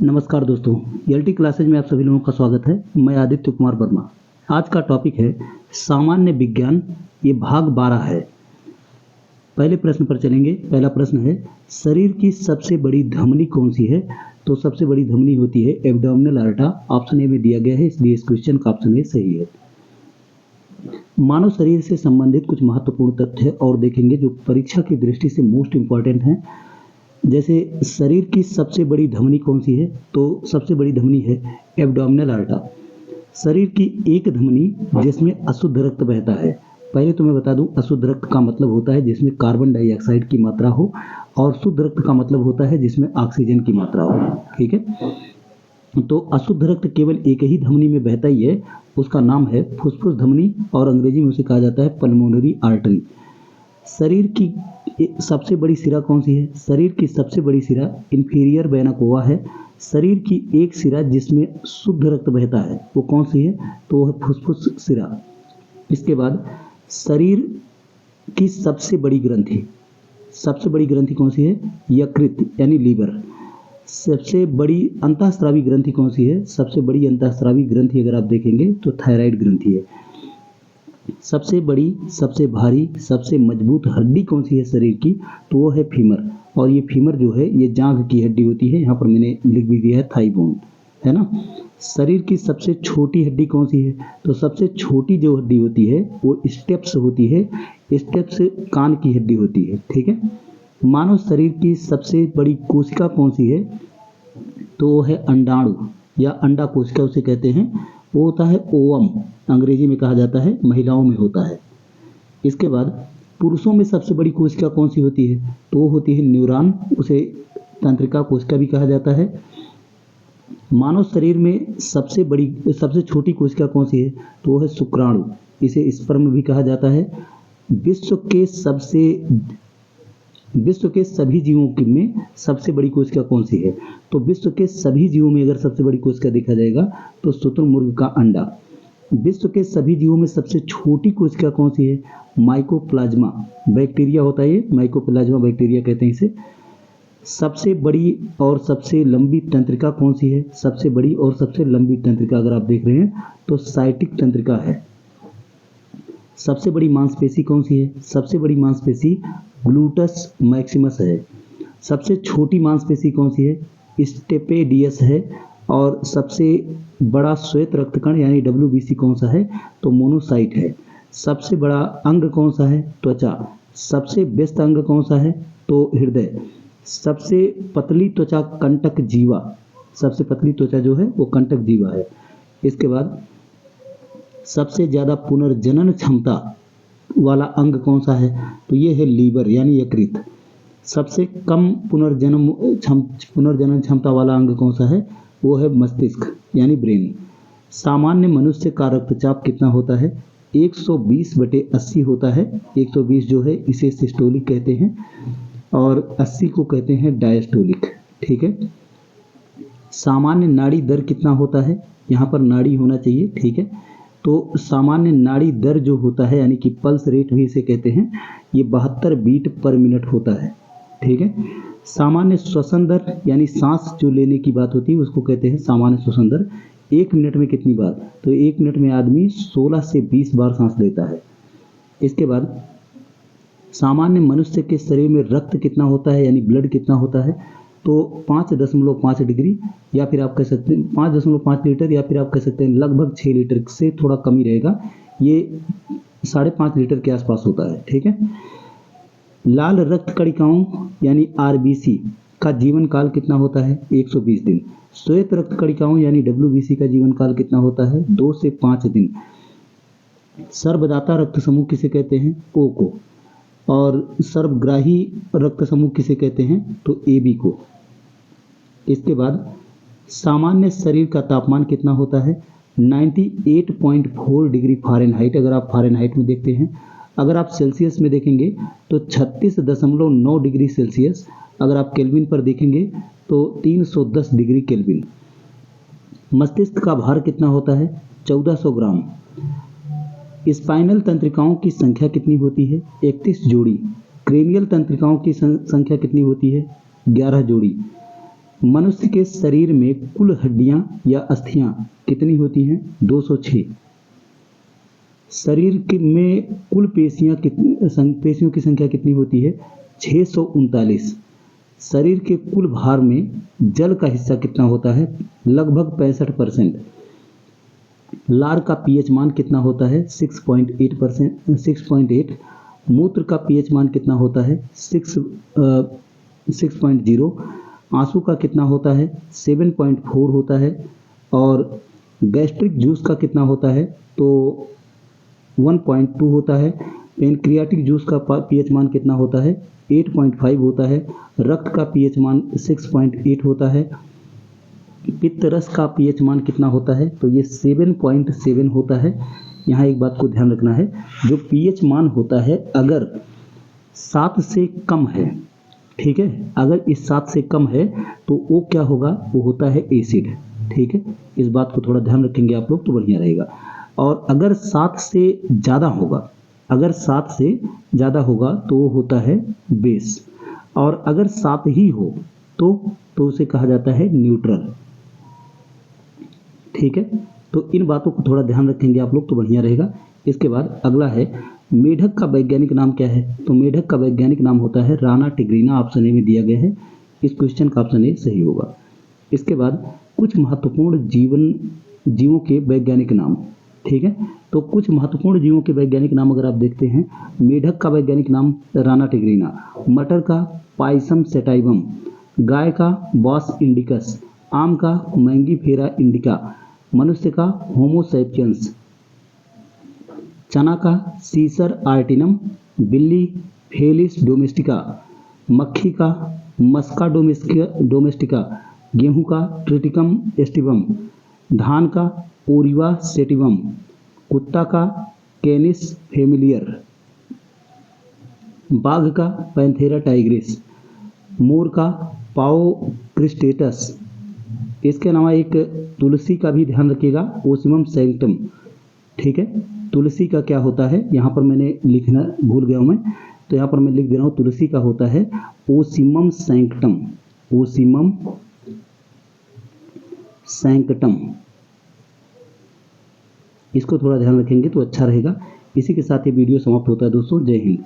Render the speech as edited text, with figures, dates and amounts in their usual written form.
नमस्कार दोस्तों, LT classes में आप सभी लोगों का स्वागत है। मैं आदित्य कुमार वर्मा। आज का टॉपिक है सामान्य विज्ञान, ये भाग 12 है। पहले प्रश्न पर चलेंगे। पहला प्रश्न है, शरीर की सबसे बड़ी धमनी कौन सी है? तो सबसे बड़ी धमनी होती है एब्डोमिनल आर्टा। ऑप्शन ए में दिया गया है, इसलिए इस क्वेश्चन का ऑप्शन ए सही है। मानव शरीर से संबंधित कुछ महत्वपूर्ण तथ्य और देखेंगे जो परीक्षा की दृष्टि से मोस्ट इंपॉर्टेंट हैं। जैसे शरीर की सबसे बड़ी धमनी कौन सी है? तो सबसे बड़ी धमनी है एब्डोमिनल आर्टा। शरीर की एक धमनी जिसमें अशुद्ध रक्त बहता है। पहले तो मैं बता दूं, अशुद्ध रक्त का मतलब होता है जिसमें कार्बन डाइऑक्साइड की मात्रा हो, और शुद्ध रक्त का मतलब होता है जिसमें ऑक्सीजन की मात्रा हो। ठीक है, तो अशुद्ध रक्त केवल एक ही धमनी में बहता ही है, उसका नाम है फुफ्फुस धमनी, और अंग्रेजी में उसे कहा जाता है पल्मोनरी आर्टरी। शरीर की सबसे बड़ी सिरा कौन सी है? शरीर की सबसे बड़ी सिरा इंफीरियर वेना कोवा है। शरीर की एक सिरा जिसमें शुद्ध रक्त बहता है वो कौन सी है? तो वो है फुफ्फुस सिरा। इसके बाद शरीर की सबसे बड़ी ग्रंथि कौन सी है? यकृत यानी लीवर। सबसे बड़ी अंतःस्रावी ग्रंथि कौन सी है? सबसे बड़ी अंतःस्रावी ग्रंथि अगर आप देखेंगे तो थायराइड ग्रंथि है। सबसे बड़ी, सबसे भारी, सबसे मजबूत हड्डी कौन सी है शरीर की? तो वो है फीमर। और ये फीमर जो है ये जांघ की हड्डी होती है। यहाँ पर मैंने लिख भी दिया है थाई बोन, है ना। शरीर की सबसे छोटी हड्डी कौन सी है? तो सबसे छोटी जो हड्डी होती है वो स्टेप्स होती है। स्टेप्स कान की हड्डी होती है। ठीक है। मानव शरीर की सबसे बड़ी कोशिका कौन सी है? तो वो है अंडाणु या अंडा कोशिका उसे कहते हैं। वो होता है ओवम, अंग्रेजी में कहा जाता है, महिलाओं में होता है। इसके बाद पुरुषों में सबसे बड़ी कोशिका कौन सी होती है? तो वो होती है न्यूरॉन, उसे तंत्रिका कोशिका भी कहा जाता है। मानव शरीर में सबसे छोटी कोशिका कौन सी है? तो वो है शुक्राणु, इसे स्पर्म भी कहा जाता है। विश्व के सभी जीवों में सबसे बड़ी कोशिका कौन सी है? तो विश्व के सभी जीवों में अगर सबसे बड़ी कोशिका देखा जाएगा तो शुतुरमुर्ग का अंडा। विश्व के सभी जीवों में सबसे छोटी कोशिका कौन सी है? माइकोप्लाज्मा बैक्टीरिया होता है, ये माइकोप्लाज्मा बैक्टीरिया कहते हैं इसे। सबसे बड़ी और सबसे लंबी तंत्रिका कौन सी है? सबसे बड़ी और सबसे लंबी तंत्रिका अगर आप देख रहे हैं तो साइटिक तंत्रिका है। सबसे बड़ी मांसपेशी कौन सी है? सबसे बड़ी मांसपेशी ग्लूटस मैक्सिमस है। सबसे छोटी मांसपेशी कौन सी है? स्टेपेडियस है। और सबसे बड़ा श्वेत रक्तकण यानी WBC कौन सा है? तो मोनोसाइट है। सबसे बड़ा अंग कौन सा है? त्वचा। सबसे व्यस्त अंग कौन सा है? तो हृदय। सबसे पतली त्वचा कंटक जीवा, सबसे पतली त्वचा जो है वो कंटक जीवा है। इसके बाद सबसे ज़्यादा पुनर्जनन क्षमता वाला अंग कौन सा है? तो ये है लीवर यानी यकृत। सबसे कम पुनर्जनन क्षमता वाला अंग कौन सा है? वो है मस्तिष्क यानी ब्रेन। सामान्य मनुष्य का रक्तचाप कितना होता है? 120/80 होता है। 120 जो है इसे सिस्टोलिक कहते हैं और 80 को कहते हैं डायस्टोलिक। ठीक है। सामान्य नाड़ी दर कितना होता है? यहाँ पर नाड़ी होना चाहिए। ठीक है। तो सामान्य नाड़ी दर जो होता है यानी कि पल्स रेट भी इसे कहते हैं, ये 72 बीट पर मिनट होता है। ठीक है। सामान्य श्वसन दर यानी सांस जो लेने की बात होती है उसको कहते हैं सामान्य श्वसन दर। 1 मिनट में कितनी बार? तो 1 मिनट में आदमी 16 से 20 बार सांस लेता है। इसके बाद सामान्य मनुष्य के शरीर में रक्त कितना होता है यानी ब्लड कितना होता है? तो 5.5 डिग्री, या फिर आप कह सकते हैं 5.5 लीटर, या फिर आप कह सकते हैं लगभग 6 लीटर से थोड़ा कम ही रहेगा। ये 5.5 लीटर के आसपास होता है। ठीक है। लाल रक्त कणिकाओं यानी RBC का जीवन काल कितना होता है? 120 दिन। श्वेत रक्त कणिकाओं यानी WBC का जीवन काल कितना होता है? 2 से 5 दिन। सर्वदाता रक्त समूह किसे कहते हैं? O को। और सर्वग्राही रक्त समूह किसे कहते हैं? तो AB को। इसके बाद सामान्य शरीर का तापमान कितना होता है? 98.4 डिग्री फ़ारेनहाइट अगर आप फ़ारेनहाइट में देखते हैं। अगर आप सेल्सियस में देखेंगे तो 36.9 डिग्री सेल्सियस। अगर आप केल्विन पर देखेंगे तो 310 डिग्री केल्विन। मस्तिष्क का भार कितना होता है? 1400 ग्राम। स्पाइनल तंत्रिकाओं की संख्या कितनी होती है? 31 जोड़ी। क्रेनियल तंत्रिकाओं की संख्या कितनी होती है? 11 जोड़ी। मनुष्य के शरीर में कुल हड्डियां या अस्थियां कितनी होती हैं? 206। शरीर में कुल पेशियों की संख्या कितनी होती है? 639। शरीर के कुल भार में जल का हिस्सा कितना होता है? लगभग 65%। लार का पीएच मान कितना होता है? 6.8। मूत्र का पीएच मान कितना होता है? 6.0। आंसू का कितना होता है? 7.4 होता है। और गैस्ट्रिक जूस का कितना होता है? तो 1.2 होता है। पेनक्रियाटिक जूस का पीएच मान कितना होता है? 8.5 होता है। रक्त का पीएच मान 6.8 होता है। पित्त रस का पीएच मान कितना होता है? तो ये 7.7 होता है। यहाँ एक बात को ध्यान रखना है, जो पीएच मान होता है अगर 7 से कम है, ठीक है, अगर इस 7 से कम है तो वो क्या होगा? वो होता है एसिड। ठीक है, इस बात को थोड़ा ध्यान रखेंगे आप लोग तो बढ़िया रहेगा। और अगर 7 से ज़्यादा होगा, अगर 7 से ज़्यादा होगा तो वो होता है बेस। और अगर 7 ही हो तो उसे कहा जाता है न्यूट्रल। ठीक है, तो इन बातों को थोड़ा ध्यान रखेंगे आप लोग तो बढ़िया रहेगा। इसके बाद अगला है, मेढक का वैज्ञानिक नाम क्या है? तो मेढक का वैज्ञानिक नाम होता है राना टिग्रीना। ऑप्शन ए में दिया गया है। इस क्वेश्चन का ऑप्शन ए सही होगा। इसके बाद कुछ महत्वपूर्ण जीवों के वैज्ञानिक नाम। ठीक है, तो कुछ महत्वपूर्ण जीवों के वैज्ञानिक नाम अगर आप देखते हैं, मेढक का वैज्ञानिक नाम राना टिग्रीना, मटर का पाइसम सेटाइवम, गाय का बॉस इंडिकस, आम का मैंगीफेरा इंडिका, मनुष्य का होमो सैपियंस, चना का सीसर आर्टिनम, बिल्ली फेलिस डोमेस्टिका, मक्खी का मस्का डोमेस्टिका, गेहूं का ट्रिटिकम एस्टिवम, धान का ओरिवा सेटिवम, कुत्ता का कैनिस फेमिलियर, बाघ का पैंथेरा टाइग्रिस, मोर का पाओ क्रिस्टेटस। इसके अलावा एक तुलसी का भी ध्यान रखिएगा, ओसिमम सैंक्टम। ठीक है, तुलसी का क्या होता है, यहाँ पर मैंने लिखना भूल गया हूँ मैं, तो यहाँ पर मैं लिख दे रहा हूँ, तुलसी का होता है ओसिमम सैंक्टम। ओसिमम सैंक्टम, इसको थोड़ा ध्यान रखेंगे तो अच्छा रहेगा। इसी के साथ ये वीडियो समाप्त होता है दोस्तों। जय हिंद।